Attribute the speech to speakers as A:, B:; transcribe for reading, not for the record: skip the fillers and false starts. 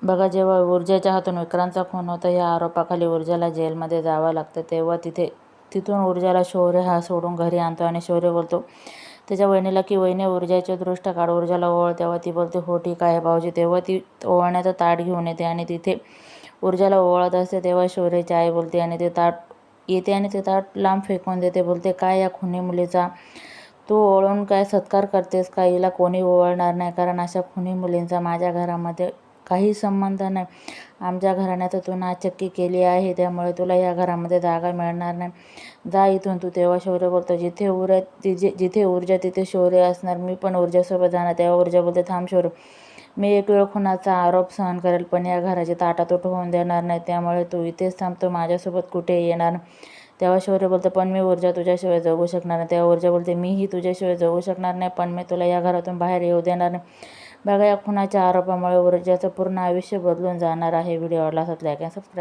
A: बघा, जेव्हा ऊर्जाच्या हातून विक्रांतचा खून होता या आरोपाखाली ऊर्जाला जेलमध्ये जावं लागतं, तेव्हा तिथून ऊर्जाला शौर्य हा सोडून घरी आणतो आणि शौर्य बोलतो त्याच्या वहिनीला की वहिनी ऊर्जाचे दृष्ट काढ, ऊर्जाला ओवाळ. तेव्हा ती बोलते हो ठीक आहे भाऊजी. तेव्हा ती ओवाळण्याचं ताट घेऊन येते आणि तिथे ऊर्जाला ओवाळत असते. तेव्हा शौर्याची आई बोलते आणि ते ताट लांब फेकून देते. बोलते काय या खुनी मुलीचा तू ओवाळून काय सत्कार करतेस का? हिला कोणी ओवाळणार नाही, कारण अशा खुनी मुलींचा माझ्या घरामध्ये काही संबंध नाही. आमच्या घराण्यात तू नाचक्की केली आहे, त्यामुळे तुला या घरामध्ये जागा मिळणार नाही. जा इथून तू. तेव्हा शौर्य बोलतो जिथे ऊर्जा तिथे शौर्य असणार. मी पण ऊर्जासोबत जाणार. तेव्हा ऊर्जा बोलते थांब शौर्य, मी एक वेळ खुनाचा आरोप सहन करेल, पण या घराची ताटातूट होऊन देणार नाही. त्यामुळे तू इथेच थांबतो, माझ्यासोबत कुठे येणार. तेव्हा शौर्य बोलतं पण मी ऊर्जा तुझ्याशिवाय जगू शकणार नाही. तेव्हा ऊर्जा बोलते मीही तुझ्याशिवाय जगू शकणार नाही, पण मी तुला या घरातून बाहेर येऊ देणार नाही. बघा, या खुनाच्या आरोपामुळे ऊर्जाचं पूर्ण आयुष्य बदलून जाणार आहे. व्हिडिओ आवडला असेल लाईक आणि सबस्क्राईब.